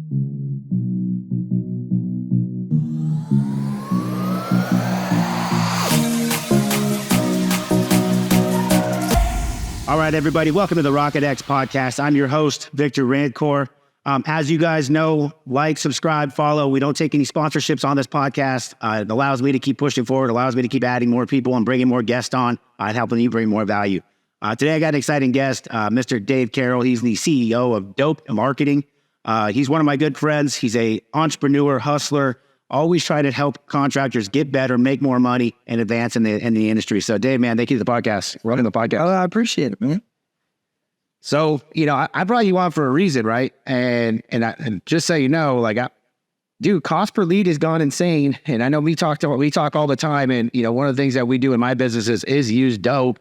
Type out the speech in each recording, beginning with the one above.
All right, everybody, welcome to the RocketX podcast. I'm your host, Victor Rancour. As you guys know, like, subscribe, follow. We don't take any sponsorships on this podcast. It allows me to keep pushing forward, allows me to keep adding more people and bringing more guests on, and helping you bring more value. Today, I got an exciting guest, Mr. Dave Carroll. He's the CEO of Dope Marketing. He's one of my good friends. He's an entrepreneur, hustler, always trying to help contractors get better, make more money, and advance in the industry. So, Dave, man, thank you to the podcast. Welcome to the podcast. Oh, I appreciate it, man. So, I brought you on for a reason, right? And just so you know, dude, cost per lead has gone insane. And I know we talk all the time. And, one of the things that we do in my business is use Dope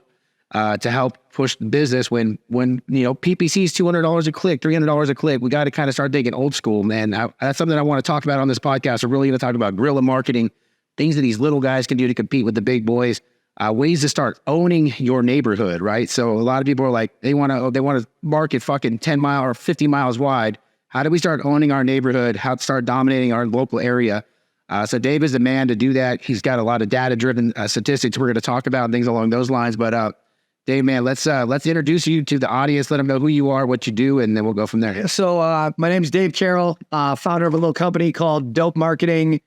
to help push the business when PPC is $200 a click, $300 a click. We got to kind of start thinking old school, man. That's something I want to talk about on this podcast. We're really going to talk about guerrilla marketing, things that these little guys can do to compete with the big boys. Ways to start owning your neighborhood, right? So a lot of people are like, they want to market fucking 10 miles or 50 miles wide. How do we start owning our neighborhood? How to start dominating our local area? So Dave is the man to do that. He's got a lot of data-driven statistics we're going to talk about and things along those lines. But Dave, man, let's introduce you to the audience. Let them know who you are, what you do, and then we'll go from there. So my name's Dave Carroll, founder of a little company called Dope Marketing.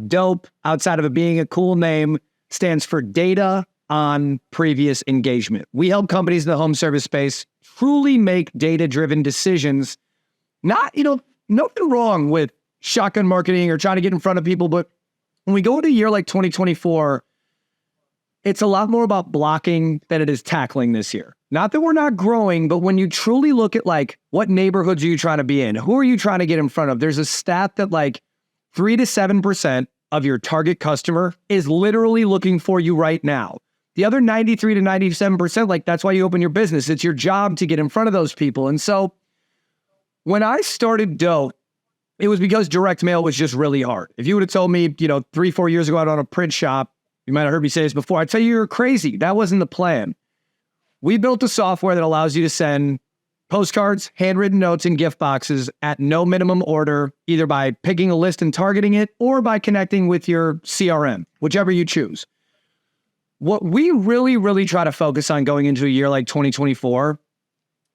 Dope, outside of it being a cool name, stands for data on previous engagement. We help companies in the home service space truly make data-driven decisions. Not, nothing wrong with shotgun marketing or trying to get in front of people, but when we go into a year like 2024, it's a lot more about blocking than it is tackling this year. Not that we're not growing, but when you truly look at what neighborhoods are you trying to be in? Who are you trying to get in front of? There's a stat that 3 to 7% of your target customer is literally looking for you right now. The other 93 to 97%, that's why you open your business. It's your job to get in front of those people. And so when I started Dope, it was because direct mail was just really hard. If you would have told me, 3-4 years ago out on a print shop, you might have heard me say this before, I'd tell you you're crazy. That wasn't the plan. We built a software that allows you to send postcards, handwritten notes, and gift boxes at no minimum order, either by picking a list and targeting it or by connecting with your CRM, whichever you choose. What we really, really try to focus on going into a year like 2024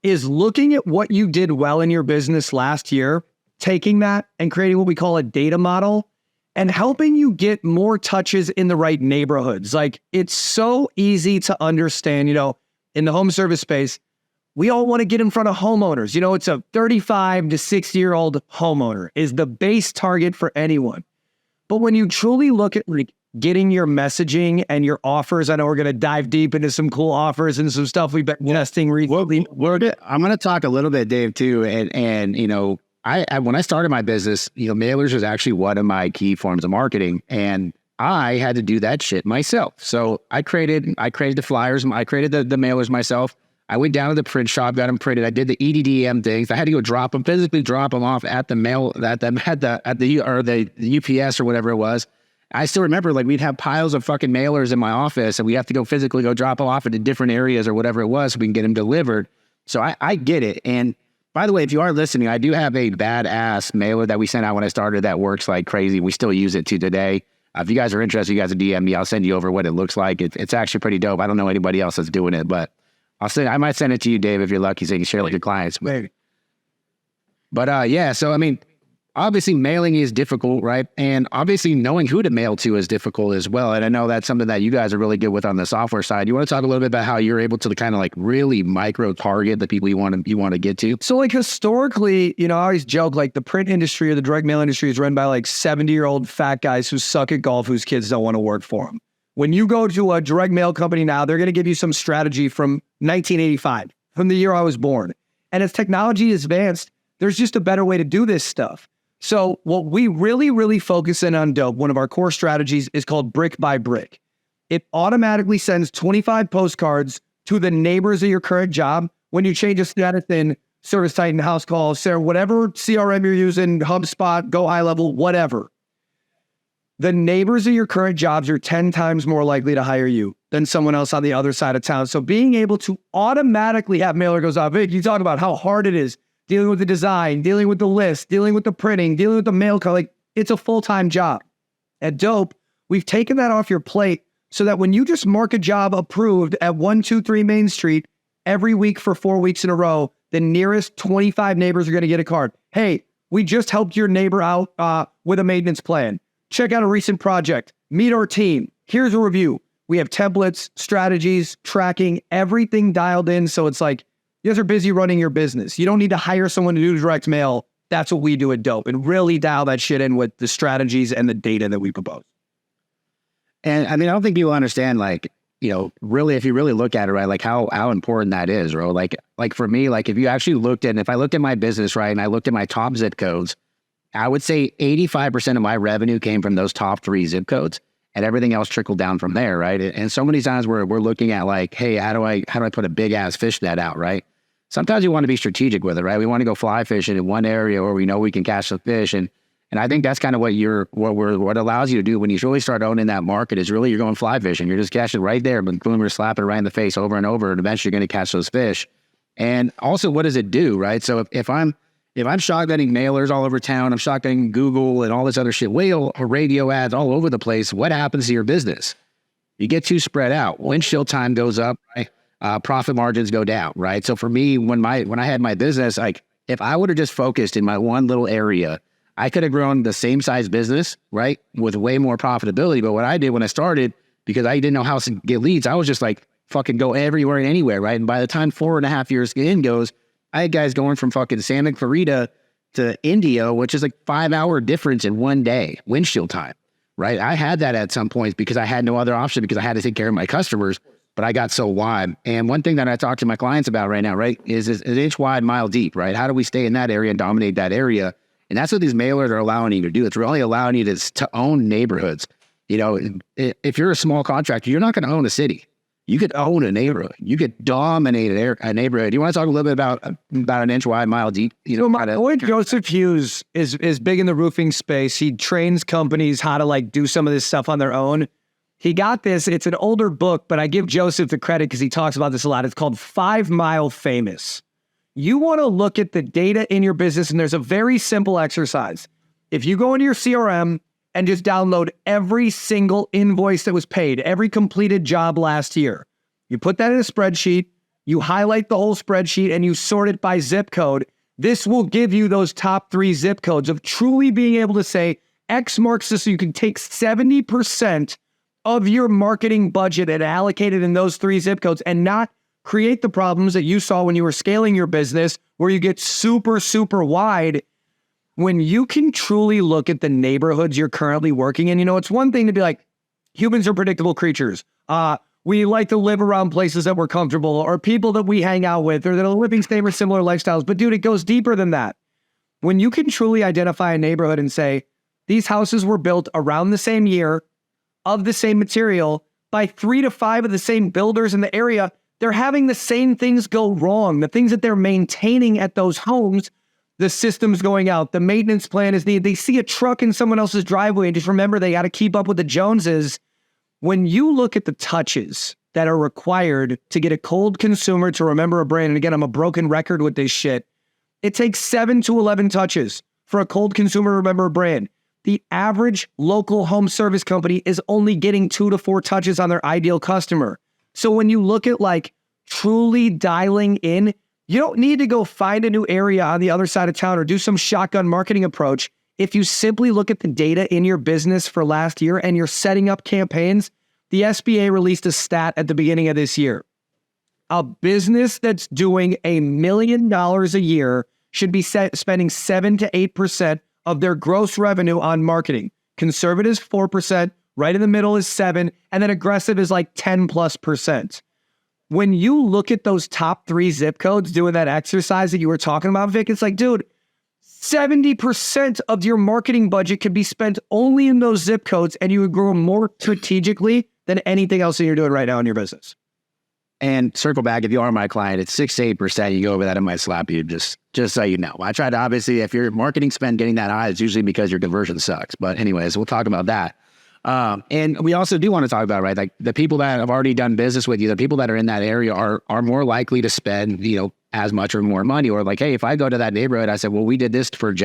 is looking at what you did well in your business last year, taking that and creating what we call a data model and helping you get more touches in the right neighborhoods. It's so easy to understand, in the home service space, we all want to get in front of homeowners. It's a 35 to 60-year-old homeowner is the base target for anyone. But when you truly look at getting your messaging and your offers, I know we're going to dive deep into some cool offers and some stuff we've been testing recently. I'm going to talk a little bit, Dave, too. And I when I started my business, mailers was actually one of my key forms of marketing. And I had to do that shit myself. So I created the flyers. I created the mailers myself. I went down to the print shop, got them printed. I did the EDDM things. I had to go physically drop them off at the mail, at the UPS or whatever it was. I still remember we'd have piles of fucking mailers in my office and we have to go physically drop them off into different areas or whatever it was so we can get them delivered. So I get it. And by the way, if you are listening, I do have a badass mailer that we sent out when I started that works like crazy. We still use it to today. If you guys are interested, you guys can DM me. I'll send you over what it looks like. It's actually pretty dope. I don't know anybody else that's doing it, but I might send it to you, Dave, if you're lucky, so you can share it with your clients. Maybe. But yeah, so obviously mailing is difficult, right? And obviously knowing who to mail to is difficult as well. And I know that's something that you guys are really good with on the software side. You want to talk a little bit about how you're able to kind of really micro target the people you want to get to? So historically, I always joke the print industry or the direct mail industry is run by 70-year-old fat guys who suck at golf whose kids don't want to work for them. When you go to a direct mail company now, they're going to give you some strategy from 1985, from the year I was born. And as technology is advanced, there's just a better way to do this stuff. So what we really, really focus in on Dope, one of our core strategies is called brick by brick. It automatically sends 25 postcards to the neighbors of your current job when you change a status in Service Titan, House Call, Sarah, whatever CRM you're using, HubSpot, Go High Level, whatever. The neighbors of your current jobs are 10 times more likely to hire you than someone else on the other side of town. So being able to automatically have mailer goes out, Vic, you talk about how hard it is dealing with the design, dealing with the list, dealing with the printing, dealing with the mail call. Like, it's a full-time job. At Dope, we've taken that off your plate so that when you just mark a job approved at 123 Main Street every week for 4 weeks in a row, the nearest 25 neighbors are going to get a card. Hey, we just helped your neighbor out with a maintenance plan. Check out a recent project. Meet our team. Here's a review. We have templates, strategies, tracking, everything dialed in. So it's like, you guys are busy running your business. You don't need to hire someone to do direct mail. That's what we do at Dope, and really dial that shit in with the strategies and the data that we propose. And I mean, I don't think people understand, like, you know, really, if you really look at it, right, like how important that is, bro. Like for me, like if you actually looked at, if I looked at my business, right, and I looked at my top zip codes, I would say 85% of my revenue came from those top 3 zip codes, and everything else trickled down from there, right? And so many times we're looking at like, hey, how do I put a big ass fish net out, right? Sometimes you want to be strategic with it, right? We want to go fly fishing in one area where we know we can catch the fish, and I think that's kind of what allows you to do when you really start owning that market is really you're going fly fishing. You're just catching right there, but boom, you're slapping it right in the face over and over, and eventually you're going to catch those fish. And also, what does it do, right? So if I'm shotgunning mailers all over town, I'm shotgunning Google and all this other shit, whale or radio ads all over the place, what happens to your business? You get too spread out. Windshield time goes up, right? Profit margins go down, right? So for me, when I had my business, like if I would have just focused in my one little area, I could have grown the same size business, right, with way more profitability. But what I did when I started, because I didn't know how to get leads, I was just like fucking go everywhere and anywhere, right? And by the time 4.5 years in goes, I had guys going from fucking Santa Clarita to India, which is like 5-hour difference in one day, windshield time, right? I had that at some points because I had no other option because I had to take care of my customers. But I got so wide. And one thing that I talk to my clients about right now, right, is an inch wide, mile deep, right? How do we stay in that area and dominate that area? And that's what these mailers are allowing you to do. It's really allowing you to own neighborhoods. You know, if you're a small contractor, you're not going to own a city. You could own a neighborhood. You could dominate a neighborhood. You want to talk a little bit about an inch wide, mile deep? You know, my boy Joseph Hughes is big in the roofing space. He trains companies how to like do some of this stuff on their own. He got this. It's an older book, but I give Joseph the credit because he talks about this a lot. It's called 5 Mile Famous. You want to look at the data in your business, and there's a very simple exercise. If you go into your CRM and just download every single invoice that was paid, every completed job last year, you put that in a spreadsheet, you highlight the whole spreadsheet, and you sort it by zip code. This will give you those top 3 zip codes of truly being able to say X marks this, so you can take 70% of your marketing budget and allocate it in those 3 zip codes and not create the problems that you saw when you were scaling your business where you get super, super wide. When you can truly look at the neighborhoods you're currently working in, you know, it's one thing to be like, humans are predictable creatures. We like to live around places that we're comfortable or people that we hang out with or that are living same or similar lifestyles. But dude, it goes deeper than that. When you can truly identify a neighborhood and say, these houses were built around the same year, of the same material, by 3 to 5 of the same builders in the area, they're having the same things go wrong. The things that they're maintaining at those homes, the system's going out, the maintenance plan is needed. They see a truck in someone else's driveway and just remember they got to keep up with the Joneses. When you look at the touches that are required to get a cold consumer to remember a brand, and again, I'm a broken record with this shit, it takes 7 to 11 touches for a cold consumer to remember a brand. The average local home service company is only getting 2 to 4 touches on their ideal customer. So when you look at like truly dialing in, you don't need to go find a new area on the other side of town or do some shotgun marketing approach. If you simply look at the data in your business for last year and you're setting up campaigns, the SBA released a stat at the beginning of this year. A business that's doing $1 million a year should be spending 7 to 8% of their gross revenue on marketing. Conservative is 4%, right in the middle is 7%, and then aggressive is like 10+%. When you look at those top 3 zip codes doing that exercise that you were talking about, Vic, it's like, dude, 70% of your marketing budget could be spent only in those zip codes, and you would grow more strategically than anything else that you're doing right now in your business. And circle back, if you are my client, it's 6 to 8%. You go over that, I might slap you, just so you know. I try to, obviously, if your marketing spend getting that high, it's usually because your conversion sucks. But anyways, we'll talk about that. And we also do want to talk about, right, like the people that have already done business with you, the people that are in that area are more likely to spend, as much or more money. Or like, hey, if I go to that neighborhood, I said, well, we did this for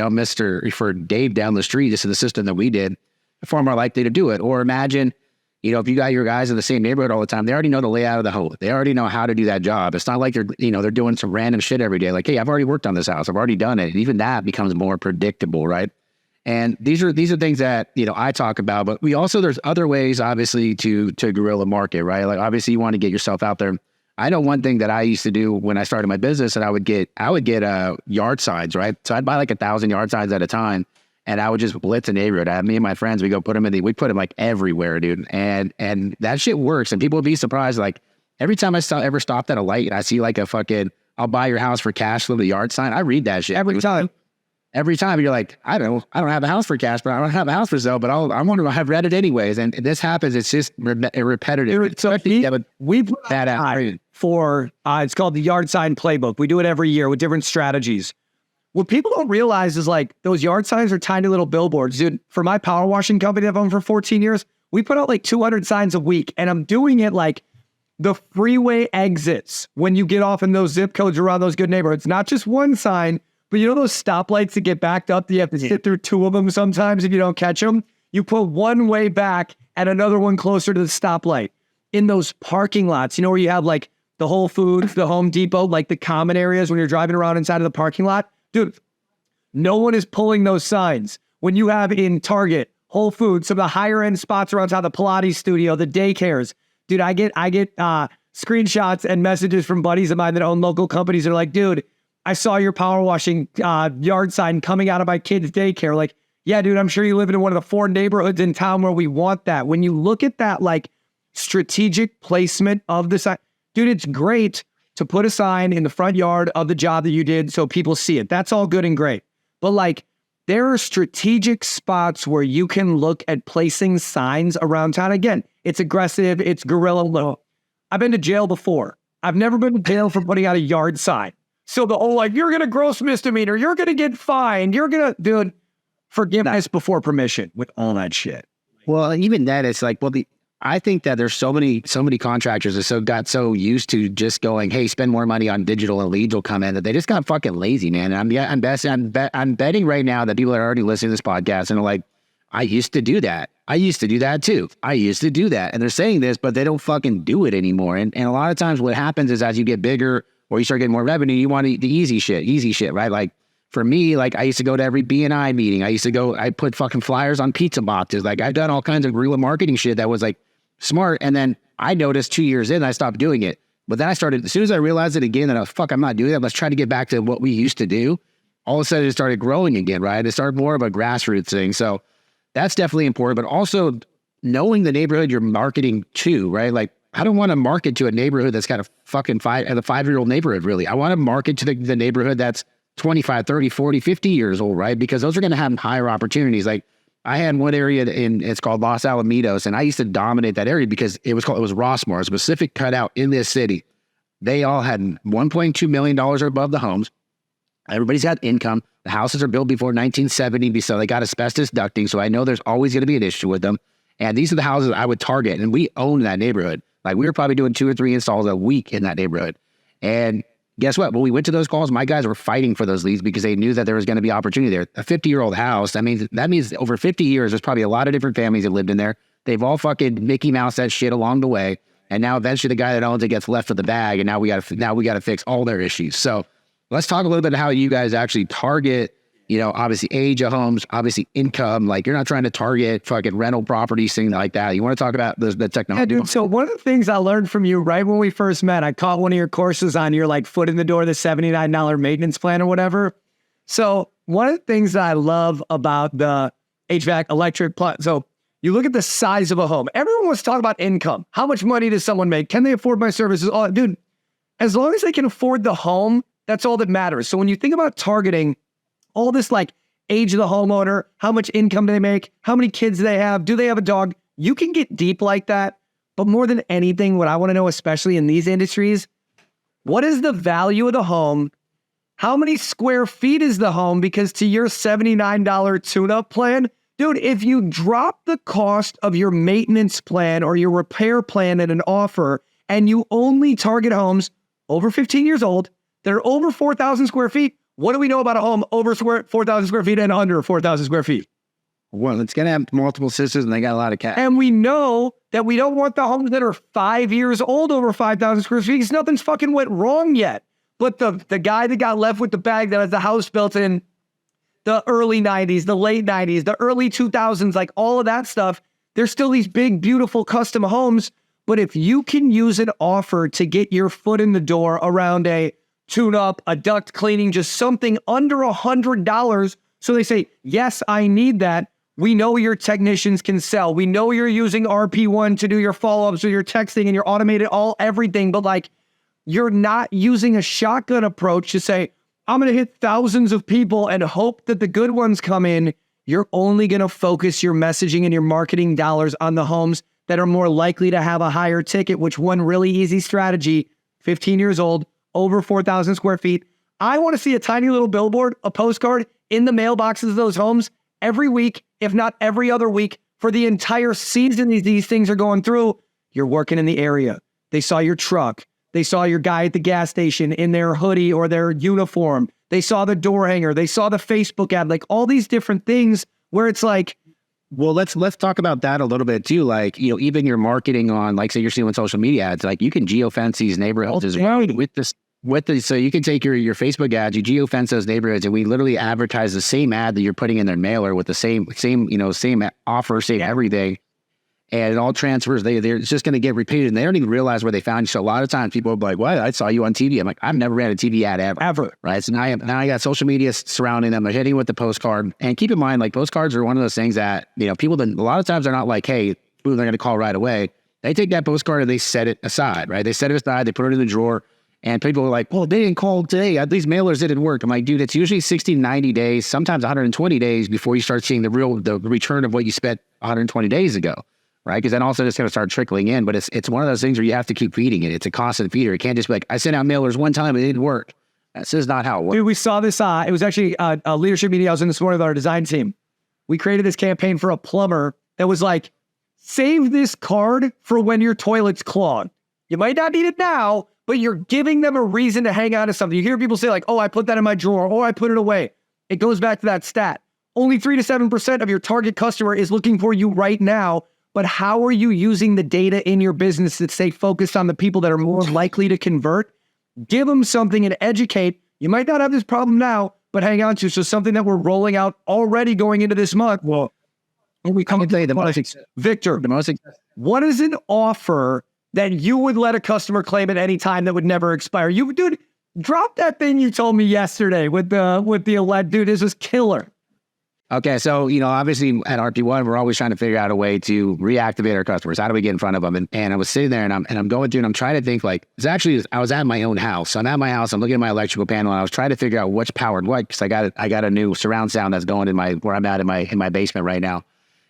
for Dave down the street. This is the system that we did. Far more likely to do it. Or imagine, if you got your guys in the same neighborhood all the time, they already know the layout of the home. They already know how to do that job. It's not like they're doing some random shit every day. Like, hey, I've already worked on this house. I've already done it. Even that becomes more predictable, right? And these are things that, I talk about, but there's other ways, obviously, to guerrilla market, right? Like, obviously you want to get yourself out there. I know one thing that I used to do when I started my business, and I would get yard signs, right? So I'd buy like 1,000 yard signs at a time, and I would just blitz a neighborhood. Me and my friends, we go put them we put them like everywhere, dude. And that shit works. And people would be surprised. Like every time I ever stopped at a light and I see like a fucking, I'll buy your house for cash with a yard sign. I read that shit every time. Every time you're like, I don't have a house for cash, but I don't have a house for sale, but I want to have read it anyways. And this happens. It's just repetitive. So we put that out for, it's called the Yard Sign Playbook. We do it every year with different strategies. What people don't realize is like those yard signs are tiny little billboards. Dude, for my power washing company I've owned for 14 years, we put out like 200 signs a week. And I'm doing it like the freeway exits when you get off in those zip codes around those good neighborhoods. Not just one sign, but those stoplights that get backed up, you have to sit through two of them sometimes if you don't catch them. You put one way back and another one closer to the stoplight. In those parking lots, where you have like the Whole Foods, the Home Depot, like the common areas when you're driving around inside of the parking lot. Dude, no one is pulling those signs. When you have in Target, Whole Foods, some of the higher end spots around town, the Pilates studio, the daycares. Dude, I get screenshots and messages from buddies of mine that own local companies that are like, dude, I saw your power washing yard sign coming out of my kid's daycare. Like, yeah, dude, I'm sure you live in one of the 4 neighborhoods in town where we want that. When you look at that, like, strategic placement of the sign, dude, it's great to put a sign in the front yard of the job that you did so people see it. That's all good and great. But, like, there are strategic spots where you can look at placing signs around town. Again, it's aggressive. It's guerrilla. I've been to jail before. I've never been to jail for putting out a yard sign. So the whole like, you're going to gross misdemeanor, you're going to get fined, you're going to, dude, forgiveness before permission with all that shit. Well, even that, it's like, I think that there's so many contractors that got so used to just going, hey, spend more money on digital and leads will come in, that they just got fucking lazy, man. And I'm betting right now that people are already listening to this podcast and are like, I used to do that. I used to do that too. I used to do that. And they're saying this, but they don't fucking do it anymore. And a lot of times what happens is as you get bigger, or you start getting more revenue, you want the easy shit, right? Like for me, like I used to go to every B&I meeting. I put fucking flyers on pizza boxes. Like I've done all kinds of guerrilla marketing shit that was like smart. And then I noticed 2 years in, I stopped doing it. But then I started, as soon as I realized it again, that I'm not doing that. Let's try to get back to what we used to do. All of a sudden it started growing again, right? It started more of a grassroots thing. So that's definitely important, but also knowing the neighborhood you're marketing to, right? Like, I don't want to market to a neighborhood that's got a fucking 5-year-old neighborhood, really. I want to market to the neighborhood that's 25, 30, 40, 50 years old, right? Because those are going to have higher opportunities. Like I had one area it's called Los Alamitos, and I used to dominate that area because it was Rossmore, a specific cutout in this city. They all had $1.2 million or above the homes. Everybody's got income. The houses are built before 1970, so they got asbestos ducting. So I know there's always going to be an issue with them. And these are the houses I would target, and we own that neighborhood. Like we were probably doing 2 or 3 installs a week in that neighborhood. And guess what? When we went to those calls, my guys were fighting for those leads because they knew that there was going to be opportunity there. A 50-year-old house, that means over 50 years, there's probably a lot of different families that lived in there. They've all fucking Mickey Mouse that shit along the way. And now eventually the guy that owns it gets left with the bag. And now we got to fix all their issues. So let's talk a little bit about how you guys actually target, obviously age of homes, obviously income. Like you're not trying to target fucking rental properties, things like that. You want to talk about the technology? Yeah, dude. So one of the things I learned from you right when we first met, I caught one of your courses on your like foot in the door, the $79 maintenance plan or whatever. So one of the things that I love about the HVAC electric plan, so you look at the size of a home. Everyone wants to talk about income. How much money does someone make? Can they afford my services? Oh, dude, as long as they can afford the home, that's all that matters. So when you think about targeting all this like age of the homeowner, how much income do they make, how many kids do they have, do they have a dog? You can get deep like that. But more than anything, what I want to know, especially in these industries, what is the value of the home? How many square feet is the home? Because to your $79 tune-up plan, Dude, if you drop the cost of your maintenance plan or your repair plan at an offer and you only target homes over 15 years old that are over 4,000 square feet, what do we know about a home over 4,000 square feet and under 4,000 square feet? Well, it's going to have multiple sisters and they got a lot of cash. And we know that we don't want the homes that are 5 years old over 5,000 square feet because nothing's fucking went wrong yet. But the guy that got left with the bag that has the house built in the early 90s, the late 90s, the early 2000s, like all of that stuff, there's still these big, beautiful custom homes. But if you can use an offer to get your foot in the door around a tune-up, a duct cleaning, just something under $100, so they say, yes, I need that. We know your technicians can sell. We know you're using RP1 to do your follow-ups with your texting and your automated everything, but like you're not using a shotgun approach to say, I'm going to hit thousands of people and hope that the good ones come in. You're only going to focus your messaging and your marketing dollars on the homes that are more likely to have a higher ticket, which one really easy strategy, 15 years old, over 4,000 square feet. I want to see a tiny little billboard, a postcard in the mailboxes of those homes every week, if not every other week, for the entire season these things are going through. You're working in the area. They saw your truck. They saw your guy at the gas station in their hoodie or their uniform. They saw the door hanger. They saw the Facebook ad, like all these different things where it's like, well, let's talk about that a little bit too. Like, you know, even your marketing on, like, say you're seeing social media ads, like you can geofence these neighborhoods as well with this. So you can take your Facebook ads, you geofence those neighborhoods, and we literally advertise the same ad that you're putting in their mailer with the same offer, same everything. And it all transfers. They're just going to get repeated, and they don't even realize where they found you. So a lot of times people will be like, "What? I saw you on TV." I'm like, "I've never ran a TV ad ever." Right? So now I got social media surrounding them. They're hitting with the postcard. And keep in mind, like postcards are one of those things that, you know, people a lot of times they're not like, "Hey, boom, they're going to call right away." They take that postcard and they set it aside. Right? They set it aside. They put it in the drawer. And people are like, "Well, they didn't call today. These mailers didn't work." I'm like, "Dude, it's usually 60, 90 days, sometimes 120 days before you start seeing the return of what you spent 120 days ago." Right? Because then also it's going to start trickling in. But it's one of those things where you have to keep feeding it. It's a constant feeder. It can't just be like, I sent out mailers one time and it didn't work. That's just not how it works. Dude, we saw this. It was actually a leadership meeting I was in this morning with our design team. We created this campaign for a plumber that was like, save this card for when your toilet's clogged. You might not need it now, but you're giving them a reason to hang on to something. You hear people say like, oh, I put that in my drawer, or I put it away. It goes back to that stat. Only 3 to 7% of your target customer is looking for you right now. But how are you using the data in your business to stay focused on the people that are more likely to convert? Give them something and educate. You might not have this problem now, but hang on to. So something that we're rolling out already going into this month. Well, we come and say Victor, what is an offer that you would let a customer claim at any time that would never expire? You, dude, drop that thing you told me yesterday with the dude. This is killer. Okay, so, you know, obviously at RP1, we're always trying to figure out a way to reactivate our customers. How do we get in front of them? And I was sitting there and I'm going through and I'm trying to think like, I was at my own house. So I'm at my house, I'm looking at my electrical panel and I was trying to figure out what's powered what, because I got a new surround sound that's going in where I'm at in my basement right now.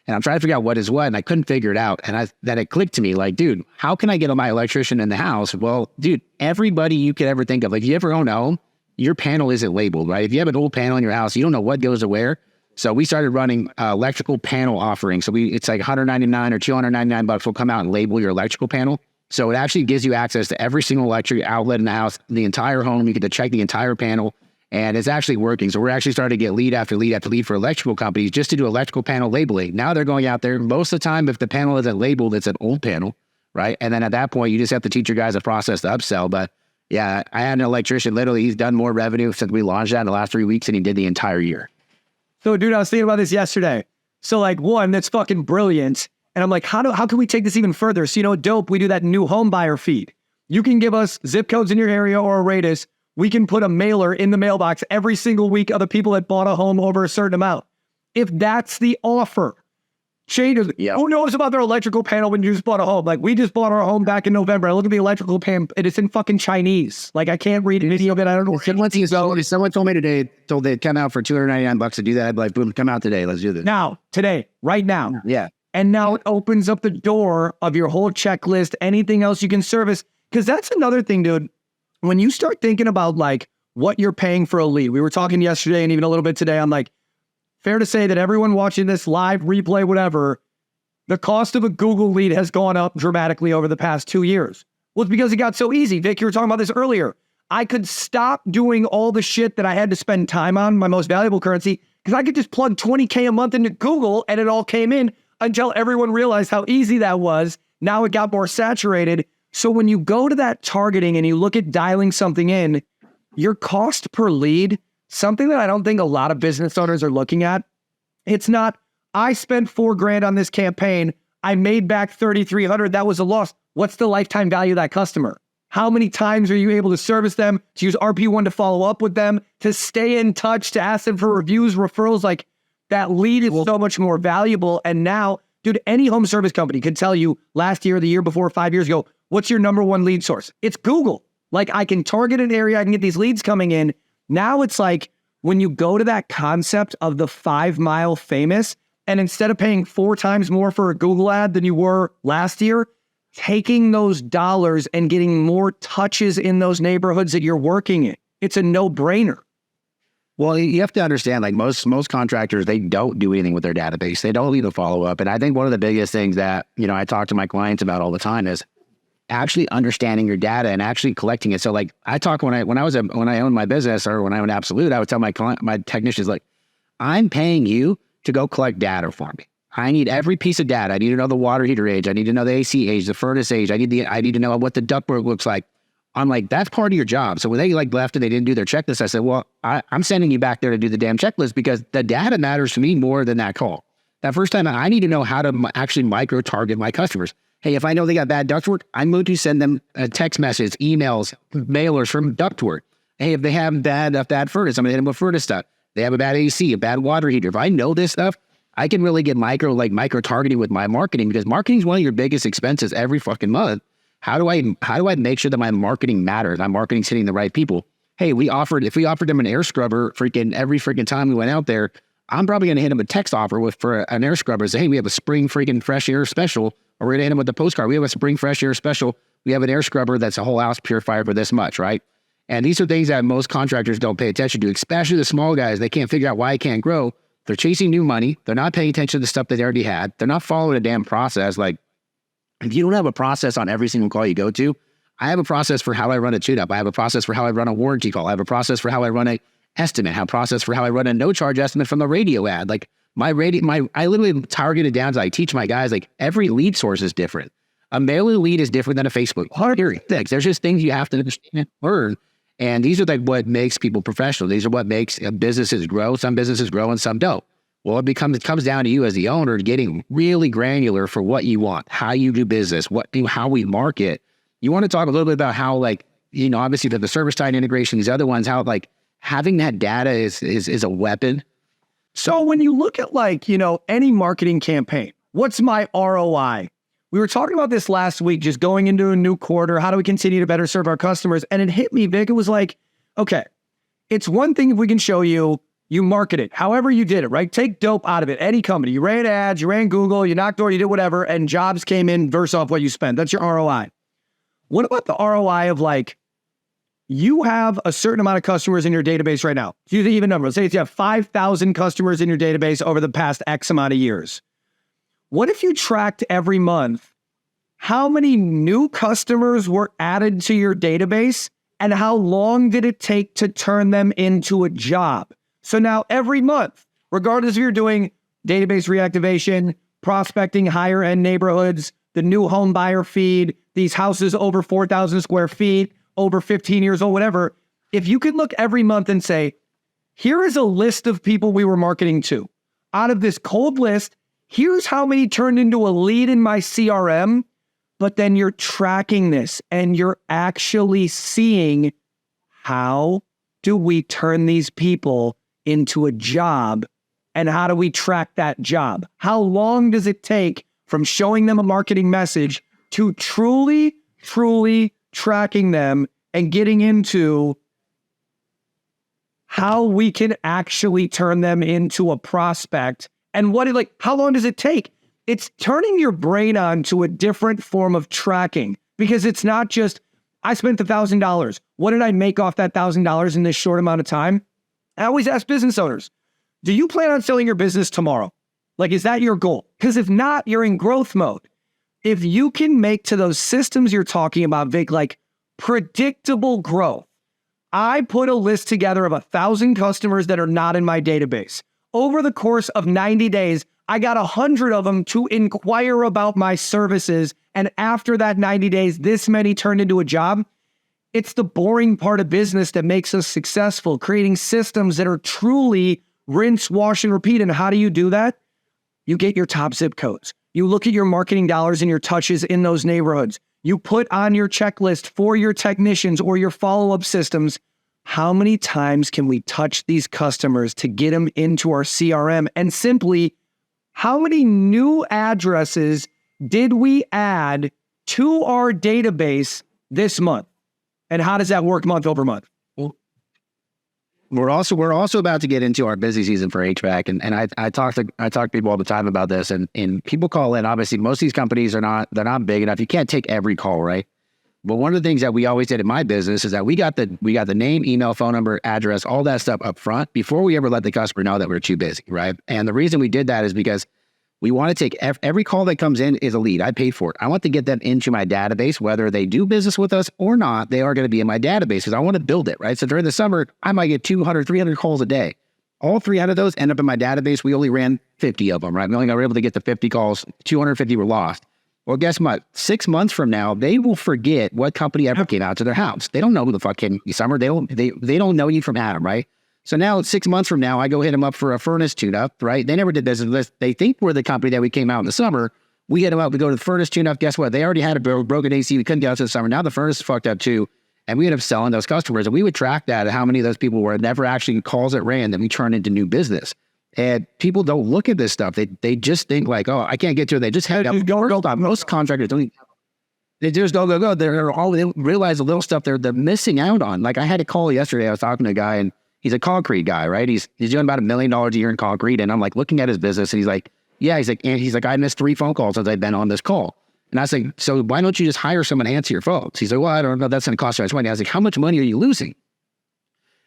And I'm trying to figure out what is what, and I couldn't figure it out. And then it clicked to me like, dude, how can I get my electrician in the house? Well, dude, everybody you could ever think of, like if you ever own a home, your panel isn't labeled, right? If you have an old panel in your house, you don't know what goes to where. So we started running electrical panel offerings. So it's like $199 or $299 will come out and label your electrical panel. So it actually gives you access to every single electric outlet in the house, the entire home. You get to check the entire panel, and it's actually working. So we're actually starting to get lead after lead after lead for electrical companies just to do electrical panel labeling. Now they're going out there. Most of the time, if the panel isn't labeled, it's an old panel, right? And then at that point, you just have to teach your guys a process to upsell. But yeah, I had an electrician, literally, he's done more revenue since we launched that in the last 3 weeks than he did the entire year. So, dude, I was thinking about this yesterday. So, like, one, that's fucking brilliant. And I'm like, how can we take this even further? So, you know, at Dope, we do that new home buyer feed. You can give us zip codes in your area or a radius. We can put a mailer in the mailbox every single week of the people that bought a home over a certain amount. If that's the offer, change. Yeah. Who knows about their electrical panel when you just bought a home? Like, we just bought our home back in November. I look at the electrical panel, and it's in fucking Chinese. Like, I can't read any of it. I don't know. Someone told me today, they'd come out for $299 to do that. I'd be like, boom, come out today. Let's do this. Now, today, right now. Yeah. And now it opens up the door of your whole checklist, anything else you can service. Because that's another thing, dude. When you start thinking about, like, what you're paying for a lead. We were talking yesterday and even a little bit today on, like, fair to say that everyone watching this live, replay, whatever, the cost of a Google lead has gone up dramatically over the past 2 years. Well, it's because it got so easy. Vic, you were talking about this earlier. I could stop doing all the shit that I had to spend time on, my most valuable currency, because I could just plug $20K a month into Google and it all came in until everyone realized how easy that was. Now it got more saturated. So when you go to that targeting and you look at dialing something in, your cost per lead, something that I don't think a lot of business owners are looking at, it's not, I spent $4,000 on this campaign, I made back 3,300, that was a loss. What's the lifetime value of that customer? How many times are you able to service them, to use RP1 to follow up with them, to stay in touch, to ask them for reviews, referrals? Like, that lead is so much more valuable. And now, dude, any home service company can tell you last year, the year before, 5 years ago, what's your number one lead source? It's Google. Like, I can target an area, I can get these leads coming in. Now it's like, when you go to that concept of the 5 mile famous, and instead of paying 4 times more for a Google ad than you were last year, taking those dollars and getting more touches in those neighborhoods that you're working in, it's a no-brainer. Well, you have to understand, like most contractors, they don't do anything with their database. They don't leave a follow-up. And I think one of the biggest things that, I talk to my clients about all the time is actually understanding your data and actually collecting it. So like I talk when I owned my business, or when I owned Absolute, I would tell my technicians, like, I'm paying you to go collect data for me. I need every piece of data. I need to know the water heater age. I need to know the AC age, the furnace age. I need to know what the ductwork looks like. I'm like, that's part of your job. So when they left and they didn't do their checklist, I said, well, I'm sending you back there to do the damn checklist because the data matters to me more than that call. That first time, I need to know how to actually micro-target my customers. Hey, if I know they got bad ductwork, I'm going to send them a text message, emails, mailers from ductwork. Hey, if they have bad furnace, I'm going to hit them with furnace stuff. They have a bad AC, a bad water heater. If I know this stuff, I can really get micro targeting with my marketing, because marketing is one of your biggest expenses every fucking month. How do I make sure that my marketing matters? My marketing's hitting the right people. Hey, if we offered them an air scrubber every freaking time we went out there, I'm probably going to hit them a text offer for an air scrubber. Say, hey, we have a spring freaking fresh air special, or we're going to hit them with the postcard. We have a spring fresh air special. We have an air scrubber that's a whole house purifier for this much, right? And these are things that most contractors don't pay attention to, especially the small guys. They can't figure out why it can't grow. They're chasing new money. They're not paying attention to the stuff that they already had. They're not following a damn process. Like, if you don't have a process on every single call you go to, I have a process for how I run a tune-up. I have a process for how I run a warranty call. I have a process for how I run a estimate. I have a process for how I run a no-charge estimate from the radio ad. Like, I literally target it down to, I teach my guys, like, every lead source is different. A mailing lead is different than a Facebook. Period. There's just things you have to understand and learn. And these are like what makes people professional. These are what makes businesses grow. Some businesses grow and some don't. Well, it comes down to you as the owner getting really granular for what you want, how you do business, how we market. You want to talk a little bit about how, like, obviously the service side integration, these other ones, how like having that data is a weapon. So when you look at any marketing campaign, what's my ROI? We were talking about this last week, just going into a new quarter. How do we continue to better serve our customers? And it hit me, Vic. It was like, okay, it's one thing if we can show you market it, however you did it, right? Take dope out of it. Any company, you ran ads, you ran Google, you knocked door, you did whatever, and jobs came in versus off what you spent. That's your ROI. What about the ROI of, like, you have a certain amount of customers in your database right now? Use the even number. Let's say you have 5,000 customers in your database over the past X amount of years. What if you tracked every month how many new customers were added to your database and how long did it take to turn them into a job? So now every month, regardless if you're doing database reactivation, prospecting higher end neighborhoods, the new home buyer feed, these houses over 4,000 square feet, over 15 years old, whatever, if you could look every month and say, here is a list of people we were marketing to. Out of this cold list, here's how many turned into a lead in my CRM, but then you're tracking this and you're actually seeing, how do we turn these people into a job, and how do we track that job? How long does it take from showing them a marketing message to truly tracking them and getting into how we can actually turn them into a prospect? And how long does it take? It's turning your brain on to a different form of tracking, because it's not just, I spent $1,000. What did I make off that $1,000 in this short amount of time? I always ask business owners, Do you plan on selling your business tomorrow? Like, is that your goal? Because if not, you're in growth mode. If you can make to those systems you're talking about, Vic, like predictable growth. I put a list together of 1,000 customers that are not in my database. Over the course of 90 days, I got 100 of them to inquire about my services. And after that 90 days, this many turned into a job. It's the boring part of business that makes us successful, creating systems that are truly rinse, wash, and repeat. And how do you do that? You get your top zip codes. You look at your marketing dollars and your touches in those neighborhoods. You put on your checklist for your technicians or your follow-up systems. How many times can we touch these customers to get them into our CRM? And simply, how many new addresses did we add to our database this month? And how does that work month over month? We're also about to get into our busy season for HVAC, and I talk to people all the time about this, and people call in. Obviously, most of these companies they're not big enough. You can't take every call, right? But one of the things that we always did in my business is that we got the name, email, phone number, address, all that stuff up front before we ever let the customer know that we're too busy, right? And the reason we did that is because we want to take every call that comes in is a lead. I paid for it. I want to get them into my database, whether they do business with us or not. They are going to be in my database because I want to build it, right? So during the summer, I might get 200, 300 calls a day. All 300 of those end up in my database. We only ran 50 of them, right? We only were able to get to 50 calls. 250 were lost. Well, guess what? 6 months from now, they will forget what company ever came out to their house. They don't know who the fuck came summer. They don't know you from Adam, right? So now 6 months from now, I go hit them up for a furnace tune-up, right? They never did business. They think we're the company that we came out in the summer. We hit them up, we go to the furnace tune-up. Guess what? They already had a broken AC. We couldn't get out to the summer. Now the furnace is fucked up too. And we ended up selling those customers. And we would track that, how many of those people were never actually calls that ran that we turn into new business. And people don't look at this stuff. They just think like, oh, I can't get to it. They just have most contractors don't even have. They just go. They realize the little stuff they're missing out on. Like I had a call yesterday. I was talking to a guy and he's a concrete guy, right? He's doing about $1 million a year in concrete. And I'm like looking at his business and he's like, yeah, he's like, I missed 3 phone calls since I've been on this call. And I was like, so why don't you just hire someone to answer your phones? He's like, well, I don't know. That's going to cost you much money. I was like, how much money are you losing?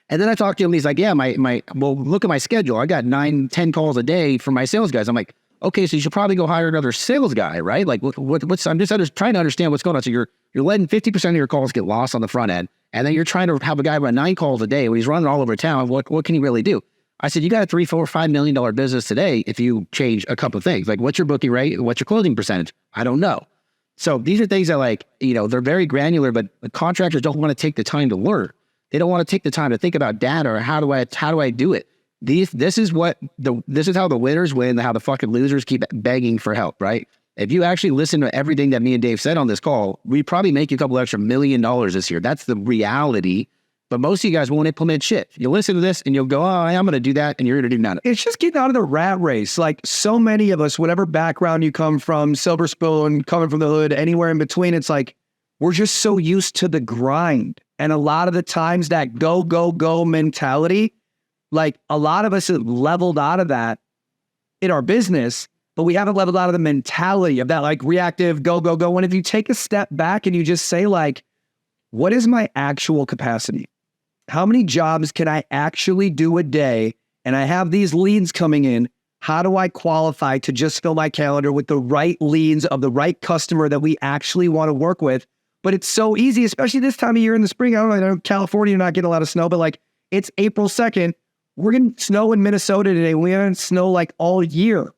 And then I talked to him and he's like, yeah, well, look at my schedule. I got 9, 10 calls a day from my sales guys. I'm like, okay, so you should probably go hire another sales guy, right? Like what's, I'm just trying to understand what's going on. So you're letting 50% of your calls get lost on the front end. And then you're trying to have a guy run 9 calls a day when he's running all over town. What can he really do? I said, you got a $3, $4, $5 million business today if you change a couple of things. Like what's your booking rate? What's your closing percentage? I don't know. So these are things that like, they're very granular, but the contractors don't want to take the time to learn. They don't want to take the time to think about data or how do I do it? This is how the winners win, how the fucking losers keep begging for help, right? If you actually listen to everything that me and Dave said on this call, we probably make you a couple extra $1 million this year. That's the reality. But most of you guys won't implement shit. You'll listen to this and you'll go, oh, I'm going to do that. And you're going to do none. It's just getting out of the rat race. Like so many of us, whatever background you come from, silver spoon, coming from the hood, anywhere in between, it's like, we're just so used to the grind. And a lot of the times that go, go, go mentality, like a lot of us have leveled out of that in our business, but we haven't leveled out of the mentality of that like reactive go, go, go. And if you take a step back and you just say like, what is my actual capacity? How many jobs can I actually do a day? And I have these leads coming in. How do I qualify to just fill my calendar with the right leads of the right customer that we actually want to work with? But it's so easy, especially this time of year in the spring. I know California, you're not getting a lot of snow, but like it's April 2nd. We're getting snow in Minnesota today. We haven't snow like all year.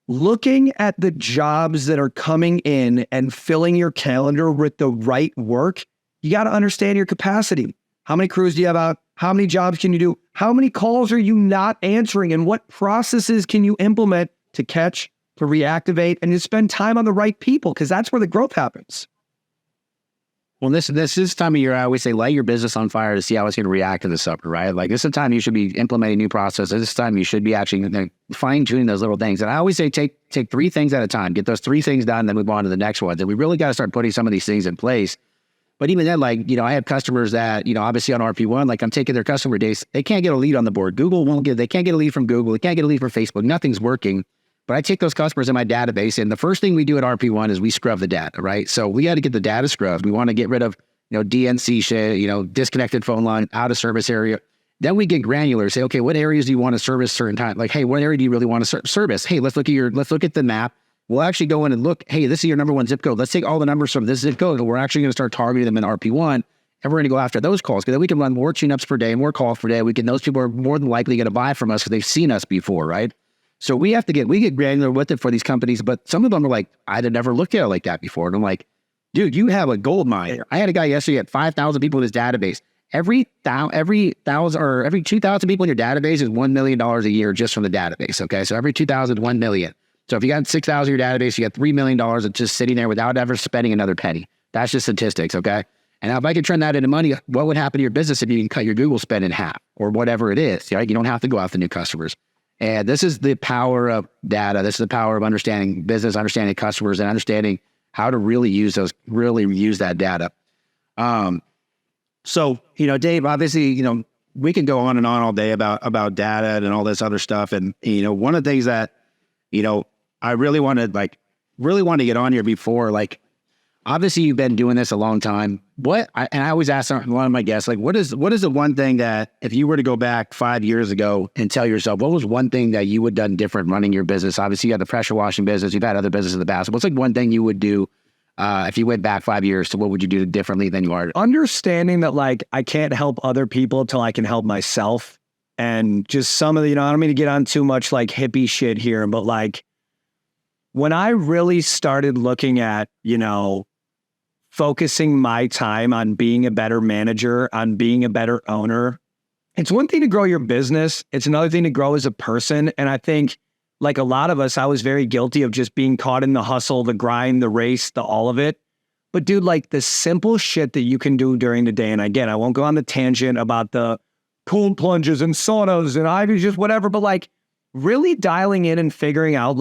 Looking at the jobs that are coming in and filling your calendar with the right work, you got to understand your capacity. How many crews do you have out? How many jobs can you do? How many calls are you not answering? And what processes can you implement to catch, to reactivate, and to spend time on the right people? Because that's where the growth happens. Well, this time of year, I always say, light your business on fire to see how it's going to react to the summer, right? Like this is the time you should be implementing new processes. This is the time you should be actually fine tuning those little things. And I always say, take 3 things at a time, get those 3 things done, then move on to the next one. Then we really got to start putting some of these things in place. But even then, like, I have customers that, obviously on RP1, like I'm taking their customer days. They can't get a lead on the board. They can't get a lead from Google. They can't get a lead from Facebook. Nothing's working. But I take those customers in my database, and the first thing we do at RP1 is we scrub the data, right? So we got to get the data scrubbed. We want to get rid of, DNC shit, disconnected phone line, out of service area. Then we get granular, say, okay, what areas do you want to service certain time? Like, hey, what area do you really want to service? Hey, let's look at the map. We'll actually go in and look, hey, this is your number one zip code. Let's take all the numbers from this zip code, and we're actually going to start targeting them in RP1, and we're going to go after those calls, because then we can run more tune-ups per day, more calls per day. Those people are more than likely going to buy from us because they've seen us before, right? So we get granular with it for these companies, but some of them are like, I'd have never looked at it like that before. And I'm like, dude, you have a gold mine here. I had a guy yesterday at 5,000 people in his database. Every 1,000 or every 2,000 people in your database is $1 million a year just from the database. Okay. So every 2,000, 1 million. So if you got 6,000 in your database, you got $3 million that's just sitting there without ever spending another penny. That's just statistics. Okay. And now if I could turn that into money, what would happen to your business if you can cut your Google spend in half or whatever it is? Right? You don't have to go after new customers. And this is the power of data. This is the power of understanding business, understanding customers, and understanding how to really use that data. So, Dave, obviously, we can go on and on all day about data and all this other stuff. And, one of the things that, I really wanted to get on here before, obviously you've been doing this a long time. And I always ask one of my guests, what is the one thing that if you were to go back 5 years ago and tell yourself, what was one thing that you would have done different running your business? Obviously you had the pressure washing business. You've had other businesses in the past. What's one thing you would do if you went back 5 years? So what would you do differently than you are? Understanding that I can't help other people till I can help myself. And just some of the, I don't mean to get on too much hippie shit here, but when I really started looking at, focusing my time on being a better manager, on being a better owner, it's one thing to grow your business. It's another thing to grow as a person. And I think like a lot of us, I was very guilty of just being caught in the hustle, the grind, the race, the all of it. But dude, the simple shit that you can do during the day. And again, I won't go on the tangent about the cold plunges and saunas and Ivy, just whatever, but really dialing in and figuring out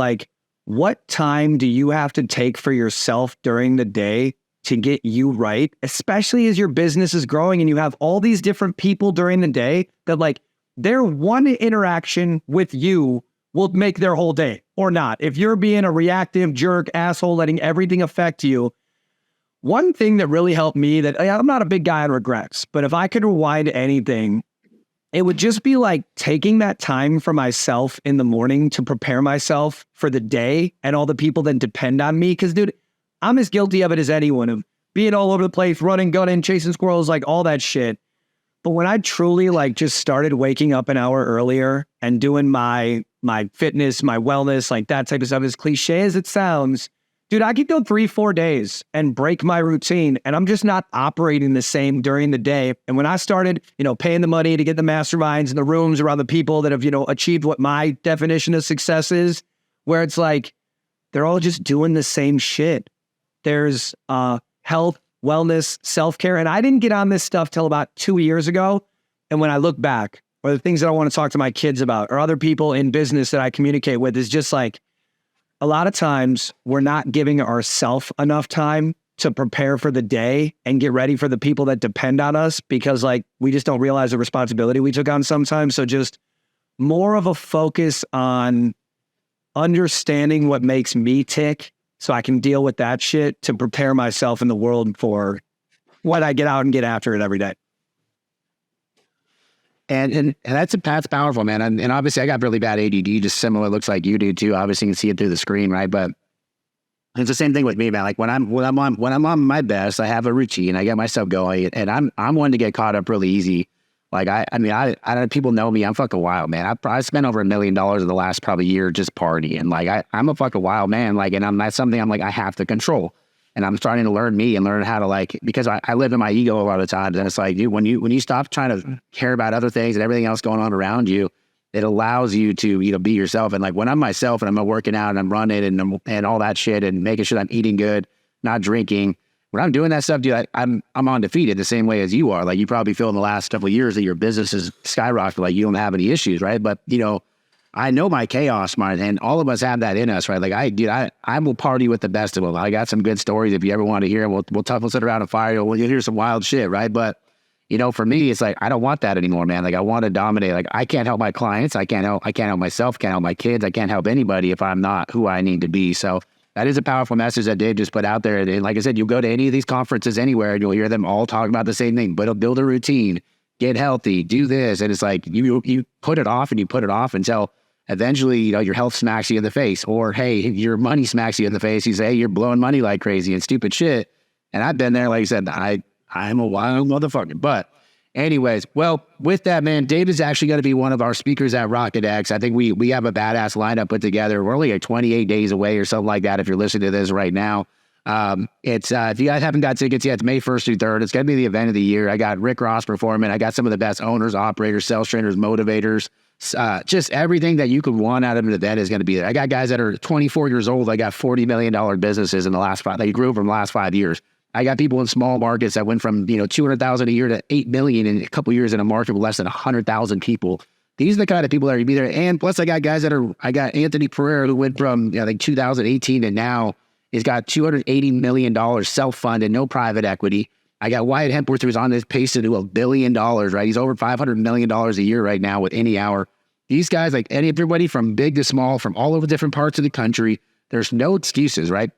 what time do you have to take for yourself during the day to get you right, especially as your business is growing and you have all these different people during the day that their one interaction with you will make their whole day or not. If you're being a reactive jerk asshole, letting everything affect you. One thing that really helped me, that I'm not a big guy on regrets, but if I could rewind anything, it would just be taking that time for myself in the morning to prepare myself for the day and all the people that depend on me. Because dude, I'm as guilty of it as anyone, of being all over the place, running, gunning, chasing squirrels, all that shit. But when I truly just started waking up an hour earlier and doing my fitness, my wellness, that type of stuff, as cliche as it sounds, dude, I could go 3-4 days and break my routine, and I'm just not operating the same during the day. And when I started, paying the money to get the masterminds and the rooms around the people that have, achieved what my definition of success is, where it's they're all just doing the same shit. There's health, wellness, self-care. And I didn't get on this stuff till about 2 years ago. And when I look back, or the things that I want to talk to my kids about, or other people in business that I communicate with, is just a lot of times we're not giving ourselves enough time to prepare for the day and get ready for the people that depend on us, because we just don't realize the responsibility we took on sometimes. So just more of a focus on understanding what makes me tick, so I can deal with that shit to prepare myself in the world for when I get out and get after it every day. And that's powerful, man. And obviously I got really bad ADD, just similar. Looks like you do too. Obviously you can see it through the screen, right? But it's the same thing with me, man. When I'm on my best, I have a routine. I get myself going, and I'm one to get caught up really easy. I people know me. I'm fucking wild, man. I spent over $1 million in the last probably year just partying. I'm a fucking wild man. And that's something I have to control. And I'm starting to learn me and learn how to because I live in my ego a lot of times. And it's dude, when you stop trying to care about other things and everything else going on around you, it allows you to, be yourself. And when I'm myself and I'm working out and I'm running and all that shit and making sure I'm eating good, not drinking, when I'm doing that stuff, dude, I'm undefeated the same way as you are. You probably feel in the last couple of years that your business is skyrocketed, you don't have any issues, right? But, I know my chaos mind, and all of us have that in us, right? I will party with the best of them. I got some good stories. If you ever want to hear them, we'll sit around a fire. You'll hear some wild shit, right? But, for me, it's I don't want that anymore, man. I want to dominate. I can't help my clients. I can't help myself. Can't help my kids. I can't help anybody if I'm not who I need to be. So that is a powerful message that Dave just put out there. And like I said, you'll go to any of these conferences anywhere and you'll hear them all talking about the same thing, but build a routine, get healthy, do this. And it's like, you put it off and you put it off until eventually, you know, your health smacks you in the face, or, hey, your money smacks you in the face. You say, hey, you're blowing money like crazy and stupid shit. And I've been there, like I said, I'm a wild motherfucker. But anyways, well, with that, man, Dave is actually going to be one of our speakers at RocketX. I think we have a badass lineup put together. We're only like 28 days away or something like that if you're listening to this right now. It's if you guys haven't got tickets yet, it's May 1st through 3rd. It's going to be the event of the year. I got Rick Ross performing. I got some of the best owners, operators, sales trainers, motivators. Just everything that you could want out of an event is going to be there. I got guys that are 24 years old. I got $40 million businesses in the last they grew from the last 5 years. I got people in small markets that went from, you know, 200,000 a year to 8 million in a couple of years in a market with less than 100,000 people. These are the kind of people that are going to be there. And plus I got guys I got Anthony Pereira, who went from, I think 2018 to now he's got $280 million self-funded, no private equity. I got Wyatt Hempworth, who's on this pace to do $1 billion, right? He's over $500 million a year right now with Any Hour. These guys, like everybody from big to small, from all over different parts of the country, there's no excuses, right?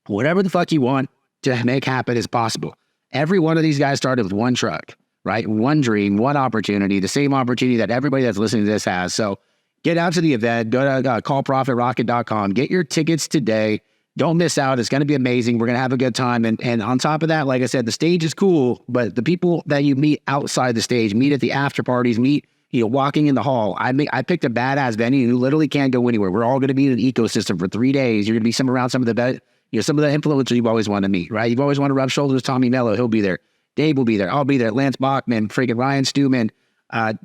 Whatever the fuck you want to make happen is possible. Every one of these guys started with one truck, right? One dream, one opportunity, the same opportunity that everybody that's listening to this has. So get out to the event, go to callprofitrocket.com, get your tickets today. Don't miss out. It's going to be amazing. We're going to have a good time. And on top of that, like I said, the stage is cool, but the people that you meet outside the stage, meet at the after parties, meet, you know, walking in the hall. I picked a badass venue who literally can't go anywhere. We're all going to be in an ecosystem for 3 days. You're going to be around some of the best, you know, some of the influencers you've always wanted to meet, right? You've always wanted to rub shoulders with Tommy Mello. He'll be there. Dave will be there. I'll be there. Lance Bachman, freaking Ryan Stewman,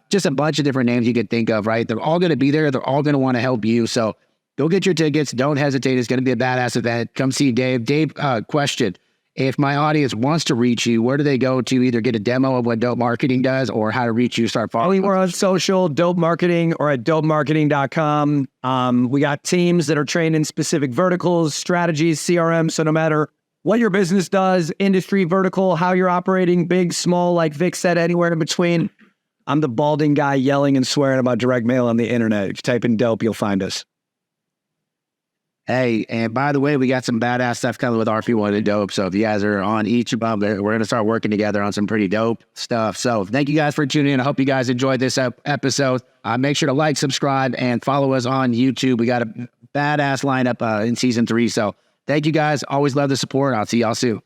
just a bunch of different names you could think of, right? They're all going to be there. They're all going to want to help you. So go get your tickets. Don't hesitate. It's going to be a badass event. Come see Dave. Dave, question. If my audience wants to reach you, where do they go to either get a demo of what Dope Marketing does or how to reach you, start following? We're on social, Dope Marketing, or at dopemarketing.com. We got teams that are trained in specific verticals, strategies, CRM. So no matter what your business does, industry, vertical, how you're operating, big, small, like Vic said, anywhere in between, I'm the balding guy yelling and swearing about direct mail on the internet. If you type in Dope, you'll find us. Hey, and by the way, we got some badass stuff coming with RP1 and Dope. So if you guys are on each of them, we're going to start working together on some pretty dope stuff. So thank you guys for tuning in. I hope you guys enjoyed this episode. Make sure to like, subscribe, and follow us on YouTube. We got a badass lineup in season 3. So thank you guys. Always love the support. I'll see y'all soon.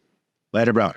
Later, bro.